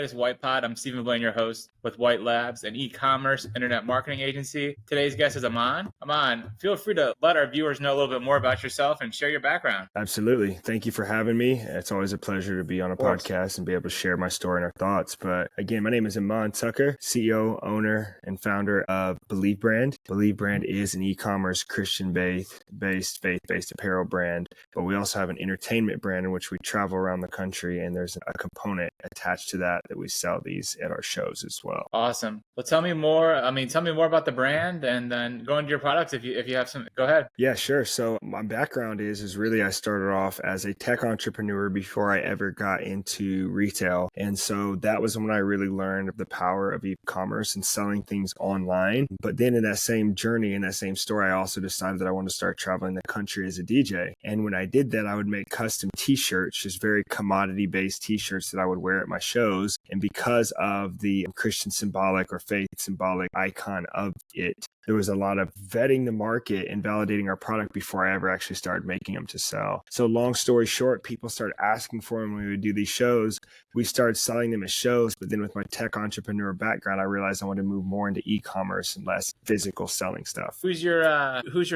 latest White Pod. I'm Stephen Blaine, your host with White Labs, an e-commerce internet marketing agency. Today's guest is Iman. Iman, feel free to let our viewers know a little bit more about yourself and share your background. Absolutely. Thank you for having me. It's always a pleasure to be on a podcast and be able to share my story and our thoughts. But again, my name is Iman Tucker, CEO, owner, and founder of Believe Brand. Believe Brand is an e-commerce Christian-based, faith-based apparel brand, but we also have an entertainment brand in which we travel around the country, and there's a component attached to that we sell these at our shows as well. Awesome. Well, tell me more. Tell me more about the brand, and then go into your products if you have some. Go ahead. Yeah, sure. So my background is really I started off as a tech entrepreneur before I ever got into retail. And so that was when I really learned of the power of e-commerce and selling things online. But then in that same journey, in that same story, I also decided that I wanted to start traveling the country as a DJ. And when I did that, I would make custom t-shirts, just very commodity-based t-shirts that I would wear at my shows. And because of the Christian symbolic or faith symbolic icon of it, there was a lot of vetting the market and validating our product before I ever actually started making them to sell. So long story short, people started asking for them when we would do these shows. We started selling them at shows, but then with my tech entrepreneur background, I realized I wanted to move more into e-commerce and less physical selling stuff. Who's your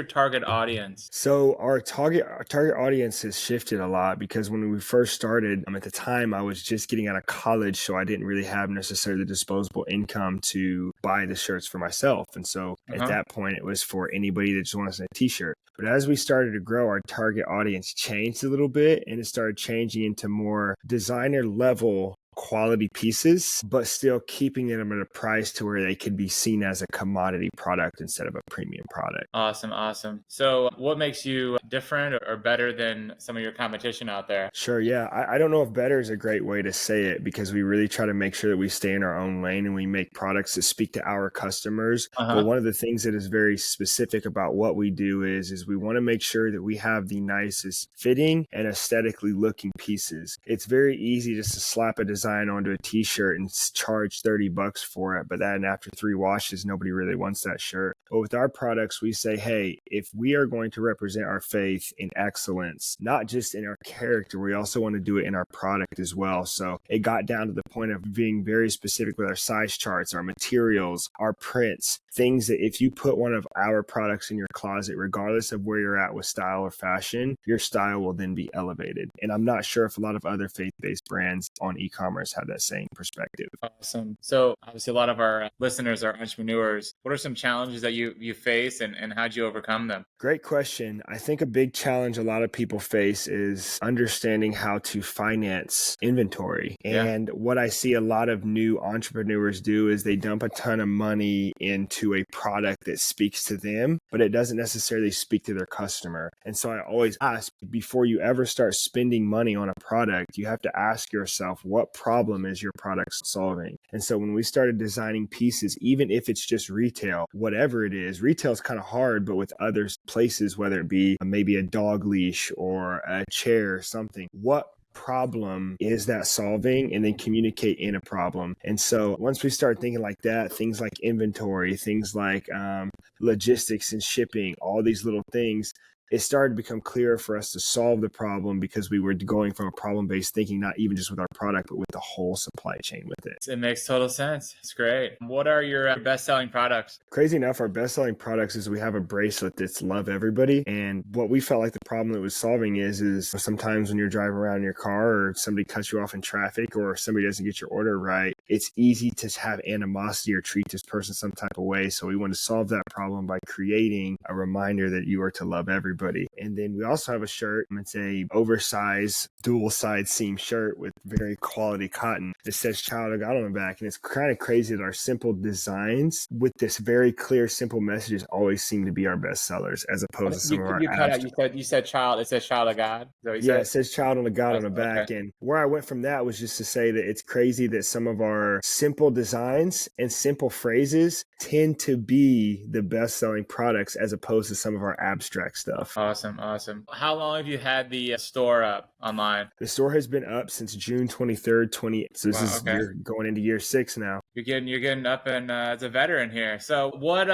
target audience? So our target audience has shifted a lot because when we first started, at the time I was just getting out of college, so I didn't really have necessarily the disposable income to buy the shirts for myself. And so at that point, it was for anybody that just wants a t-shirt. But as we started to grow, our target audience changed a little bit, and it started changing into more designer level quality pieces, but still keeping them at a price to where they could be seen as a commodity product instead of a premium product. Awesome. So what makes you different or better than some of your competition out there? Sure. Yeah. I don't know if better is a great way to say it because we really try to make sure that we stay in our own lane and we make products that speak to our customers. But one of the things that is very specific about what we do is we want to make sure that we have the nicest fitting and aesthetically looking pieces. It's very easy just to slap a design onto a t-shirt and charge $30 for it, but then after 3 washes, nobody really wants that shirt. But with our products, we say, hey, if we are going to represent our faith in excellence, not just in our character, we also want to do it in our product as well. So it got down to the point of being very specific with our size charts, our materials, our prints, things that if you put one of our products in your closet, regardless of where you're at with style or fashion, your style will then be elevated. And I'm not sure if a lot of other faith-based brands on e-commerce have that same perspective. Awesome. So obviously a lot of our listeners are entrepreneurs. What are some challenges that you face and how'd you overcome them? Great question. I think a big challenge a lot of people face is understanding how to finance inventory. And what I see a lot of new entrepreneurs do is they dump a ton of money into a product that speaks to them, but it doesn't necessarily speak to their customer. And so I always ask, before you ever start spending money on a product, you have to ask yourself, what problem is your product solving? And so when we started designing pieces, even if it's just retail, whatever it is, retail is kind of hard, but with other places, whether it be maybe a dog leash or a chair or something, what problem is that solving, and then communicate in a problem. And so once we start thinking like that, things like inventory, things like logistics and shipping, all these little things, it started to become clearer for us to solve the problem because we were going from a problem-based thinking, not even just with our product, but with the whole supply chain with it. It makes total sense. It's great. What are your best-selling products? Crazy enough, our best-selling products is we have a bracelet that's Love Everybody. And what we felt like the problem it was solving is sometimes when you're driving around in your car or somebody cuts you off in traffic or somebody doesn't get your order right, it's easy to have animosity or treat this person some type of way. So we want to solve that problem by creating a reminder that you are to love everybody. And then we also have a shirt. It's a oversized dual side seam shirt with very quality cotton that says Child of God on the back. And it's kind of crazy that our simple designs with this very clear, simple messages always seem to be our best sellers as opposed to some of our you said child. It says Child of God. It says Child of God on the back. Okay. And where I went from that was just to say that it's crazy that some of our simple designs and simple phrases tend to be the best selling products as opposed to some of our abstract stuff. stuff. Awesome. Awesome. How long have you had the store up online? The store has been up since June 23rd, so this Wow, is okay. year going into year 6 now. You're getting up and as a veteran here. So what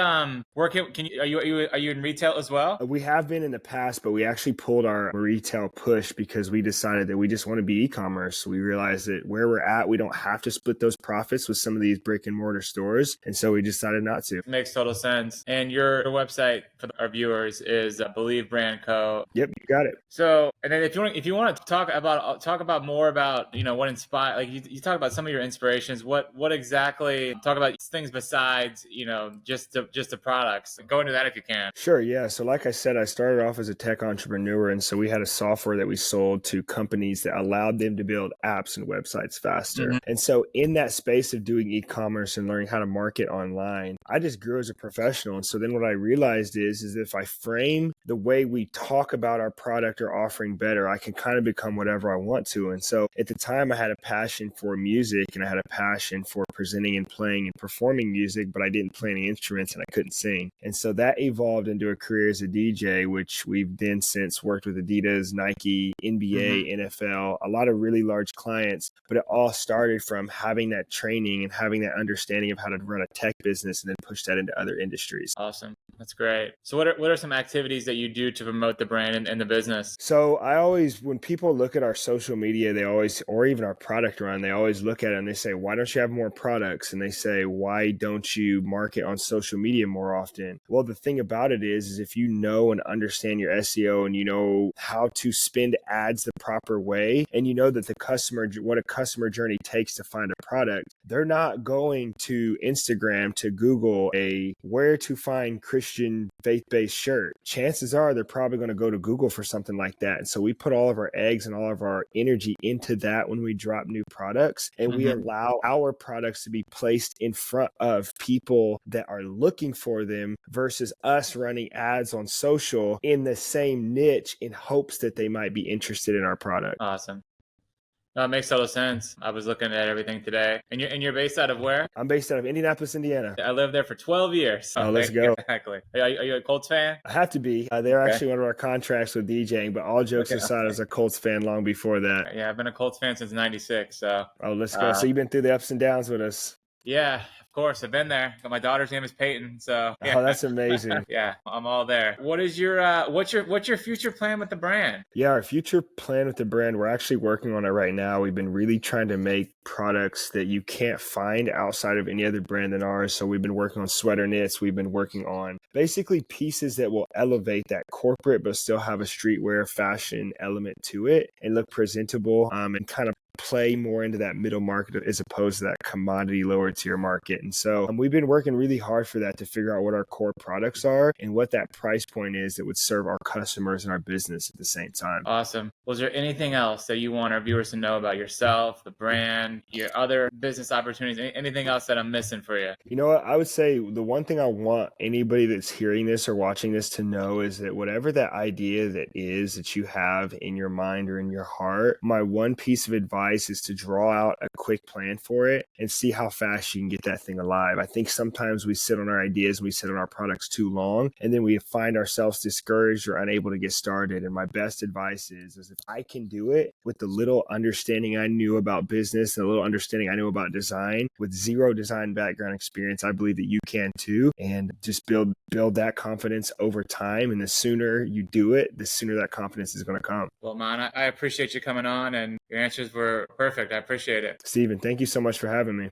work can you are you in retail as well? We have been in the past, but we actually pulled our retail push because we decided that we just want to be e-commerce. We realized that where we're at, we don't have to split those profits with some of these brick and mortar stores. And so we decided not to. Makes total sense. And your website for our viewers is Believe Brand Co. Yep, you got it. So, and then if you want to talk about more about, what inspired, like you talk about some of your inspirations, what exactly talk about things besides, just the products. Go into that if you can. Sure, yeah. So like I said, I started off as a tech entrepreneur, and so we had a software that we sold to companies that allowed them to build apps and websites faster. Mm-hmm. And so in that space of doing e-commerce and learning how to market online, I just grew as a professional. And so then what I realized is if I frame the way we talk about our product or offering better, I can kind of become whatever I want to. And so at the time I had a passion for music and I had a passion for presenting and playing and performing music, but I didn't play any instruments and I couldn't sing. And so that evolved into a career as a DJ, which we've then since worked with Adidas, Nike, NBA, NFL, a lot of really large clients. But it all started from having that training and having that understanding of how to run a tech business and then push that into other industries. Awesome. That's great. So what are some activities that you do to promote the brand and the business? So I always, when people look at our social media, or even our product run, they always look at it and they say, why don't you have more products? And they say, why don't you market on social media more often? Well, the thing about it is if you know and understand your SEO and you know how to spend ads the proper way, and you know that what a customer journey takes to find a product, they're not going to Instagram to Google where to find Christian faith-based shirt. Chances are they're probably going to go to Google for something like that. And so we put all of our eggs and all of our energy into that when we drop new products, and we allow our products to be placed in front of people that are looking for them versus us running ads on social in the same niche in hopes that they might be interested in our product. Awesome. No, it makes total sense. I was looking at everything today. And you're based out of where? I'm based out of Indianapolis, Indiana. I lived there for 12 years. Oh, let's go. Exactly. Are you a Colts fan? I have to be. They're actually one of our contracts with DJing, but all jokes aside, I was a Colts fan long before that. Yeah, I've been a Colts fan since '96. So. Oh, let's go. So you've been through the ups and downs with us. Yeah, of course. I've been there. But my daughter's name is Peyton, so yeah. Oh, that's amazing. Yeah, I'm all there. What is your what's your future plan with the brand? Yeah, our future plan with the brand, we're actually working on it right now. We've been really trying to make products that you can't find outside of any other brand than ours. So we've been working on sweater knits. We've been working on basically pieces that will elevate that corporate but still have a streetwear fashion element to it and look presentable and kind of play more into that middle market as opposed to that commodity lower tier market. And so we've been working really hard for that to figure out what our core products are and what that price point is that would serve our customers and our business at the same time. Awesome. Was there anything else that you want our viewers to know about yourself, the brand, your other business opportunities, anything else that I'm missing for you? You know what? I would say the one thing I want anybody that's hearing this or watching this to know is that whatever that idea that is that you have in your mind or in your heart, my one piece of advice is to draw out a quick plan for it and see how fast you can get that thing alive. I think sometimes we sit on our ideas and we sit on our products too long, and then we find ourselves discouraged or unable to get started. And my best advice is if I can do it with the little understanding I knew about business and a little understanding I knew about design with zero design background experience, I believe that you can too. And just build that confidence over time. And the sooner you do it, the sooner that confidence is going to come. Well, man, I appreciate you coming on, and your answers were perfect. I appreciate it. Steven, thank you so much for having me.